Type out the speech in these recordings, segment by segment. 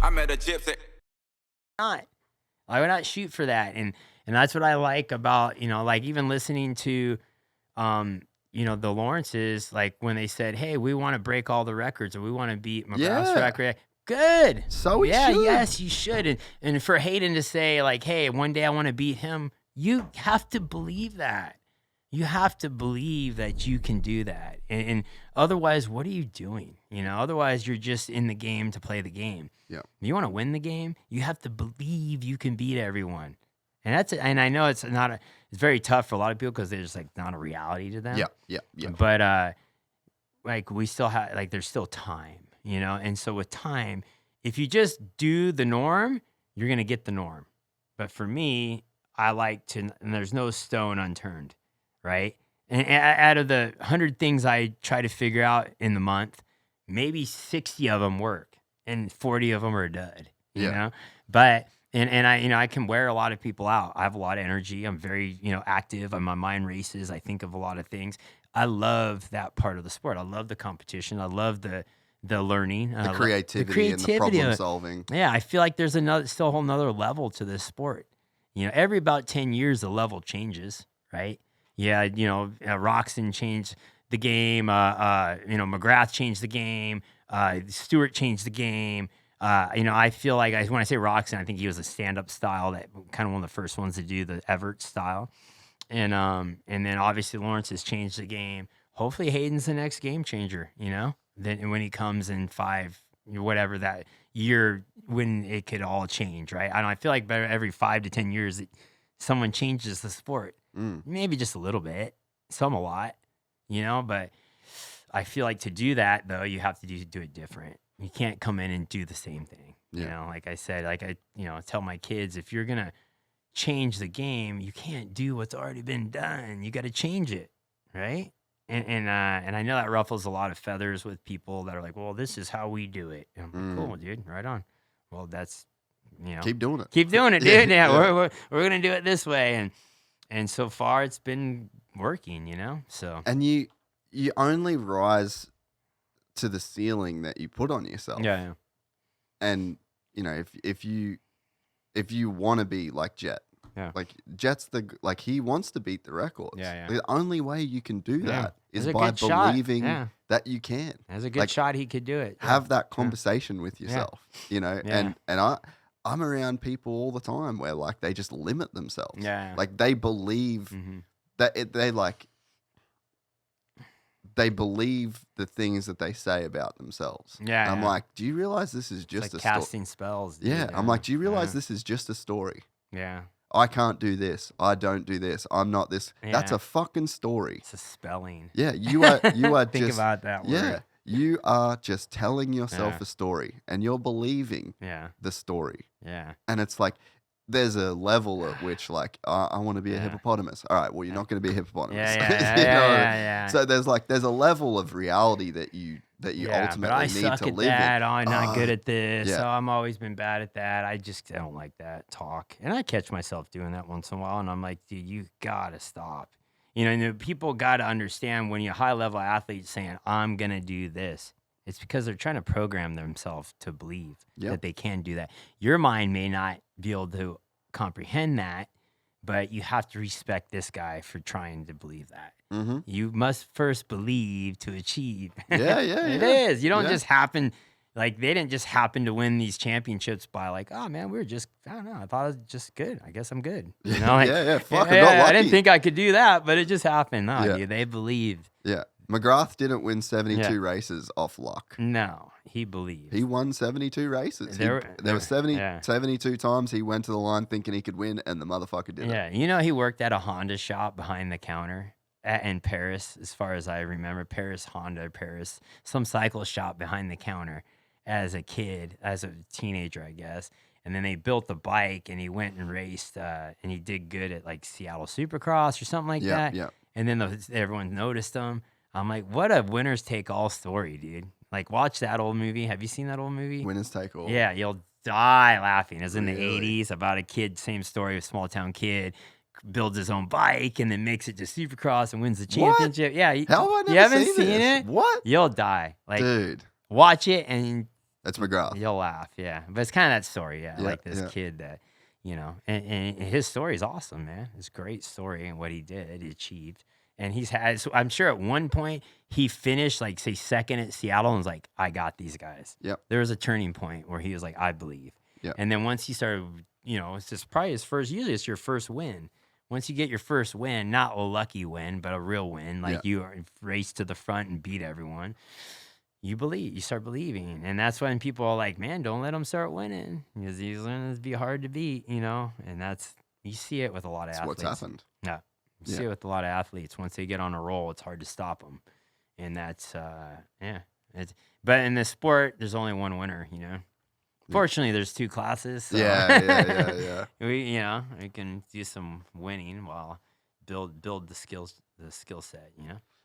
I met a gypsy. Not. I would not shoot for that. And that's what I like about, like even listening to, the Lawrences, like when they said, hey, we want to break all the records or we want to beat McGrath's record. Good. So we should. Yes, you should. And for Hayden to say like, hey, one day I want to beat him, you have to believe that. You have to believe that you can do that. And otherwise, what are you doing? Otherwise you're just in the game to play the game. Yeah. You want to win the game, you have to believe you can beat everyone. And I know it's very tough for a lot of people because there's like not a reality to them. Yeah. But like we still have, like there's still time, And so with time, if you just do the norm, you're going to get the norm. But for me, I like to, and there's no stone unturned, right? And out of the 100 things I try to figure out in the month, maybe 60 of them work and 40 of them are dud, you know? But, and I can wear a lot of people out. I have a lot of energy. I'm very, active. My mind races. I think of a lot of things. I love that part of the sport. I love the competition. I love the learning, the creativity and the problem solving. Yeah, I feel like there's still a whole nother level to this sport. Every about 10 years, the level changes, right? Yeah, Roczen changed the game. McGrath changed the game. Stewart changed the game. I feel like when I say Roczen, I think he was a stand-up style, that kind of one of the first ones to do the Everett style. And then obviously Lawrence has changed the game. Hopefully Hayden's the next game changer, Then when he comes in 5, whatever that year when it could all change, right? I feel like every 5 to 10 years someone changes the sport. Maybe just a little bit, some a lot, but I feel like to do that though, you have to do it different. You can't come in and do the same thing. Like I said, like I tell my kids, if you're going to change the game, you can't do what's already been done. You got to change it. Right. And I know that ruffles a lot of feathers with people that are like, well, this is how we do it. And I'm like, cool, dude, right on. Well, that's, keep doing it. Keep doing it, dude. We're going to do it this way. And so far it's been working, so. And you only rise to the ceiling that you put on yourself. Yeah. And, if you want to be like Jet, like Jet's he wants to beat the records. Yeah. The only way you can do that is by believing that you can. There's a good shot he could do it. Have that conversation with yourself, and I'm around people all the time where like they just limit themselves. Like they believe that they believe the things that they say about themselves. I'm like, do you realize this is just like a casting spells? Dude. I'm like, do you realize this is just a story? Yeah. I can't do this. I don't do this. I'm not this. That's a fucking story. It's a spelling. Yeah, you are Think just about that word. Yeah. You are just telling yourself a story and you're believing the story. Yeah. And it's like there's a level at which like I want to be a hippopotamus. All right, well you're not going to be a hippopotamus. Yeah. So there's a level of reality that you ultimately need to live in. I'm not good at this. So I'm always been bad at that. I don't like that talk. And I catch myself doing that once in a while and I'm like, dude, you got to stop. And people got to understand when you're a high level athlete saying, I'm going to do this. It's because they're trying to program themselves to believe that they can do that. Your mind may not be able to comprehend that, but you have to respect this guy for trying to believe that. You must first believe to achieve. It is. You don't just happen, like they didn't just happen to win these championships by like, oh man, I don't know. I thought I was just good. I guess I'm good. Fuck, I got lucky. I didn't think I could do that, but it just happened. No, dude, they believed. Yeah. McGrath didn't win 72 races off luck. No, he believed. He won 72 races. There were 72 times he went to the line thinking he could win, and the motherfucker didn't. Yeah, he worked at a Honda shop behind the counter in Paris, as far as I remember. Paris, some cycle shop behind the counter as a kid, as a teenager, I guess. And then they built the bike, and he went and raced, and he did good at like Seattle Supercross or something like that. Yeah. And then everyone noticed him. I'm like, what a winners take all story, dude. Like, watch that old movie. Have you seen that old movie? Winners take all. Yeah, you'll die laughing. It was in the 80s about a kid, same story, a small town kid, builds his own bike and then makes it to Supercross and wins the championship. What? Yeah, How have I never you haven't seen seen this? it? What? You'll die. Like, dude, watch it and That's McGrath. You'll laugh, yeah. But it's kind of that story, yeah. Like this kid that, and his story is awesome, man. It's a great story and what he did, he achieved. And he's had, so I'm sure at one point he finished like say second at Seattle and was like, I got these guys. Yep. There was a turning point where he was like, I believe. Yep. And then once he started, it's just probably his first, usually it's your first win. Once you get your first win, not a lucky win, but a real win, like you race to the front and beat everyone, you start believing. And that's when people are like, man, don't let him start winning because he's going to be hard to beat, and you see it with a lot of athletes. What's happened. Yeah. You see it with a lot of athletes. Once they get on a roll, it's hard to stop them. And that's, but in this sport, there's only one winner, Fortunately, there's two classes. So Yeah. we can do some winning while build the skill set,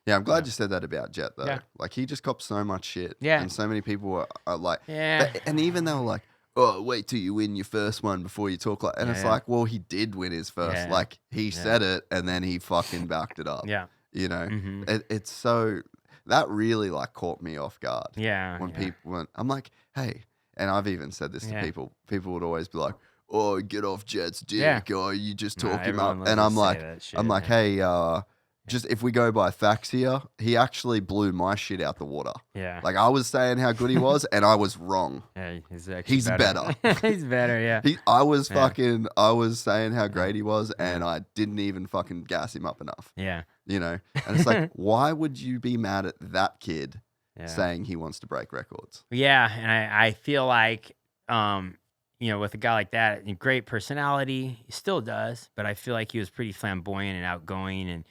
Yeah, I'm glad you said that about Jet, though. Yeah. Like, he just copped so much shit. Yeah. And so many people are like, yeah. And even they were like, oh, wait till you win your first one before you talk like, and it's like, well, he did win his first. Yeah. Like, he said it, and then he fucking backed it up. Yeah. Mm-hmm. It's so, that really like caught me off guard. Yeah. When people went, I'm like, hey, and I've even said this to people. People would always be like, "Oh, get off Jet's dick," or "You just talk him up." And I'm like, "Hey, just if we go by facts here, he actually blew my shit out the water. Yeah, like I was saying how good he was, and I was wrong. Yeah, he's better. He's better. Yeah, I was saying how great he was, and I didn't even fucking gas him up enough. Yeah, and it's like, why would you be mad at that kid?" Saying he wants to break records. Yeah, and I feel like, with a guy like that, great personality, he still does, but I feel like he was pretty flamboyant and outgoing, and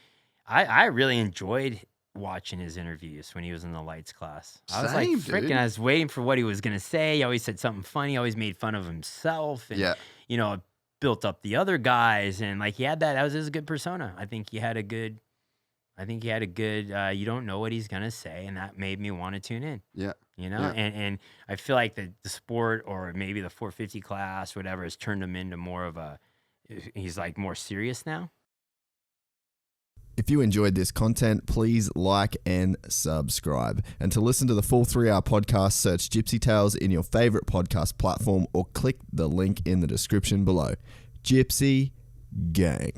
I really enjoyed watching his interviews when he was in the lights class. I was I was waiting for what he was going to say. He always said something funny, always made fun of himself, and, built up the other guys, and like he had that was a good persona. I think he had a good, you don't know what he's going to say, and that made me want to tune in. Yeah. And I feel like the sport or maybe the 450 class, whatever, has turned him into more of he's like more serious now. If you enjoyed this content, please like and subscribe. And to listen to the full 3-hour podcast, search Gypsy Tales in your favorite podcast platform or click the link in the description below. Gypsy Gang.